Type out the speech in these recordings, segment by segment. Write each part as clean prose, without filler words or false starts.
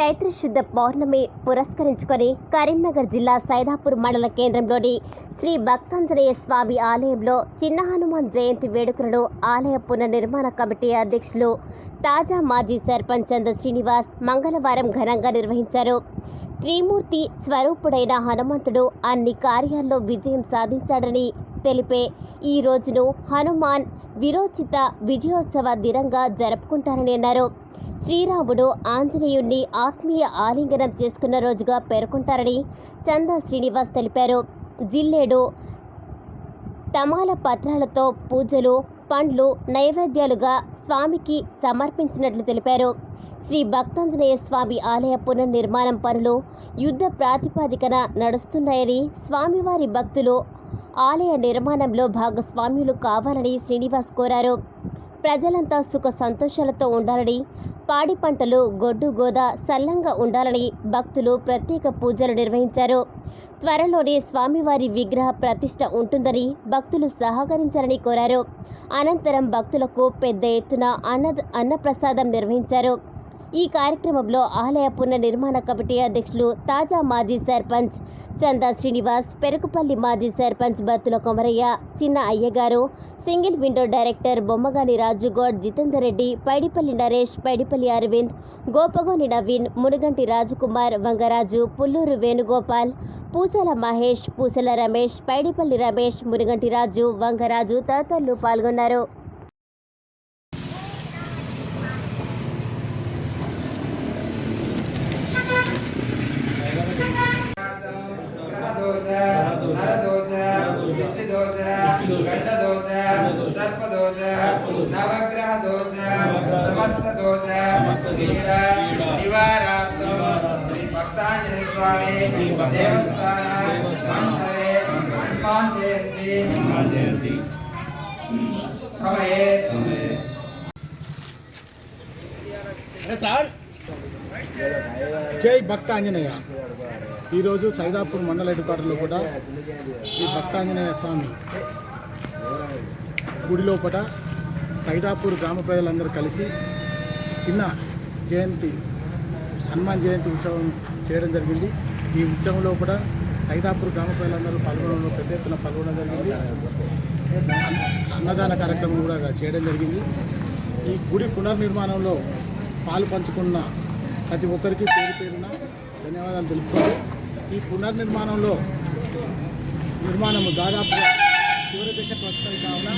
చైత్ర శుద్ధ పౌర్ణమి పురస్కరించుకొని కరీంనగర్ జిల్లా సైదాపూర్ మండల కేంద్రంలోని శ్రీ భక్తాంజనేయ స్వామి ఆలయంలో చిన్న హనుమాన్ జయంతి వేడుకలను ఆలయ పునర్నిర్మాణ కమిటీ అధ్యక్షులు తాజా మాజీ సర్పంచ్ చంద శ్రీనివాస్ మంగళవారం ఘనంగా నిర్వహించారు. త్రిమూర్తి స్వరూపుడైన హనుమంతుడు అన్ని కార్యాల్లో విజయం సాధించాడని తెలిపే ఈ రోజును హనుమాన్ విరోచిత విజయోత్సవ దినంగా జరుపుకుంటారని అన్నారు. శ్రీరాముడు ఆంజనేయుణ్ణి ఆత్మీయ ఆలింగనం చేసుకున్న రోజుగా పేర్కొంటారని చందా శ్రీనివాస్ తెలిపారు. జిల్లేడు తమాల పత్రాలతో పూజలు, పండ్లు నైవేద్యాలుగా స్వామికి సమర్పించినట్లు తెలిపారు. శ్రీ భక్తాంజనేయ స్వామి ఆలయ పునర్నిర్మాణం పనులు యుద్ధ ప్రాతిపదికన నడుస్తున్నాయని, స్వామివారి భక్తులు ఆలయ నిర్మాణంలో భాగస్వామ్యులు కావాలని శ్రీనివాస్ కోరారు. ప్రజలంతా సుఖ సంతోషాలతో ఉండాలని, పాడి పంటలు గొడ్డు గోద సల్లంగా ఉండాలని భక్తులు ప్రత్యేక పూజలు నిర్వహించారు. త్వరలోనే స్వామివారి విగ్రహ ప్రతిష్ఠ ఉంటుందని భక్తులు సహకరించాలని కోరారు. అనంతరం భక్తులకు పెద్ద ఎత్తున అన్నప్రసాదం నిర్వహించారు. ఈ కార్యక్రమంలో ఆలయ పునర్నిర్మాణ కమిటీ అధ్యక్షులు తాజా మాజీ సర్పంచ్ చందా శ్రీనివాస్, పెరుకుపల్లి మాజీ సర్పంచ్ బత్తుల కొమరయ్య, చిన్న అయ్యగారు, single window director Bommagani Rajugoud, Jitender Reddy, Paidipalli Naresh, Paidipalli Aravind, Gopagoni Naveen, Munuganti Rajkumar, Vangaraju, Pulluru Venugopal, Pusala Mahesh, పూసల రమేష్, పైడిపల్లి రమేష్, మునుగంటి రాజు, వంగరాజు తదితరులు పాల్గొన్నారు. गंडदोष सर्पदोष नवग्रह दोष समस्त दोष निवारार्थं श्री भक्तांजनेय स्वामी देवस्थान मंदिरे हनुमान जयंती समये जय भक्तांजनेय ఈరోజు సైదాపూర్ మండల హెడ్క్వార్టర్లో కూడా ఈ భక్తాంజనేయ స్వామి గుడి లోపల సైదాపూర్ గ్రామ ప్రజలందరూ కలిసి చిన్న జయంతి హనుమాన్ జయంతి ఉత్సవం చేయడం జరిగింది. ఈ ఉత్సవంలో కూడా సైదాపూర్ గ్రామ ప్రజలందరూ పాల్గొనడంలో పెద్ద ఎత్తున పాల్గొనడం జరిగింది. అన్నదాన కార్యక్రమం కూడా చేయడం జరిగింది. ఈ గుడి పునర్నిర్మాణంలో పాలు పంచుకున్న ప్రతి ఒక్కరికి పేరు పేరున ధన్యవాదాలు తెలుపుకుంటూ, ఈ పునర్నిర్మాణంలో దాదాపుగా చివరి దశకు వస్తాయి కావున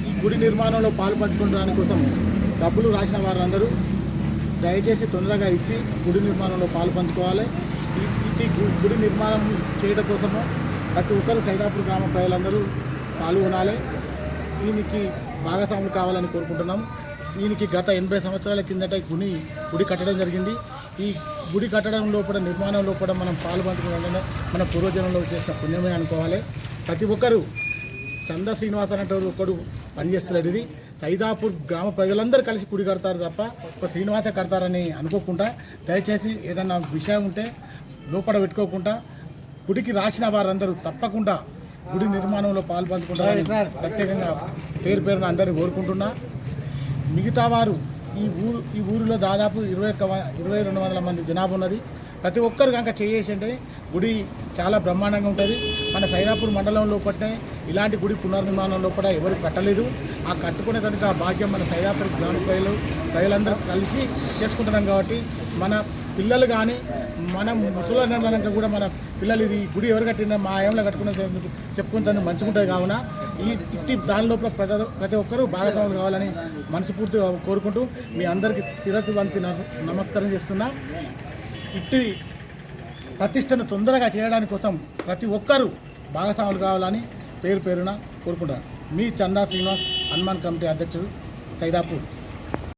ఈ గుడి నిర్మాణంలో పాలు పంచుకోవడానికి కోసం డబ్బులు రాసిన వారందరూ దయచేసి తొందరగా ఇచ్చి గుడి నిర్మాణంలో పాలు పంచుకోవాలి. ఈ గుడి నిర్మాణం చేయడం కోసము ప్రతి ఒక్కరు సైదాపూర్ గ్రామ ప్రజలందరూ పాల్గొనాలి. దీనికి భాగస్వాములు కావాలని కోరుకుంటున్నాం. దీనికి గత 80 సంవత్సరాల కిందట గుడి కట్టడం జరిగింది. ఈ గుడి కట్టడం లోపల నిర్మాణం లోపల మనం పాలు పంచుకోవాలనే మన పూర్వజనంలో చేసిన పుణ్యమే అనుకోవాలి. ప్రతి ఒక్కరూ చందా శ్రీనివాస్ అనేటువంటి ఒకడు పనిచేస్తలేడు. ఇది సైదాపూర్ గ్రామ ప్రజలందరూ కలిసి గుడి కడతారు తప్ప ఒక శ్రీనివాసే కడతారని అనుకోకుండా, దయచేసి ఏదన్నా విషయం ఉంటే లోపల పెట్టుకోకుండా గుడికి రాసిన వారందరూ తప్పకుండా గుడి నిర్మాణంలో పాలు పంచుకుంటారని ప్రత్యేకంగా పేరు పేరున అందరినీ కోరుకుంటున్నా. మిగతా వారు ఈ ఊరిలో దాదాపు 2200 మంది జనాభా ఉన్నది. ప్రతి ఒక్కరు కనుక చేసేసంటే గుడి చాలా బ్రహ్మాండంగా ఉంటుంది. మన సైదాపూర్ మండలం లోపలనే ఇలాంటి గుడి పునర్నిర్మాణం లోపల ఎవరు కట్టలేదు. ఆ కట్టుకునే కనుక భాగ్యం మన సైదాపూర్ గ్రామ ప్రజలందరూ కలిసి చేసుకుంటున్నాం. కాబట్టి మన పిల్లలు కానీ మనం ముసలి కూడా మన పిల్లలు ఇది గుడి ఎవరు కట్టినా మా ఆయంలో కట్టుకునే చెప్పుకుంటాను మంచిగుంటుంది. కావున ఇట్టి దాని లోపల ప్రతి ఒక్కరూ భాగస్వాములు కావాలని మనస్ఫూర్తిగా కోరుకుంటూ మీ అందరికీ శిరస్సు నమస్కారం చేస్తున్నా. ఇట్టి ప్రతిష్టను తొందరగా చేయడానికి కోసం ప్రతి ఒక్కరూ భాగస్వాములు కావాలని పేరు పేరున కోరుకుంటున్నాను. మీ చందా శ్రీనివాస్, హనుమాన్ కమిటీ అధ్యక్షుడు, సైదాపూర్.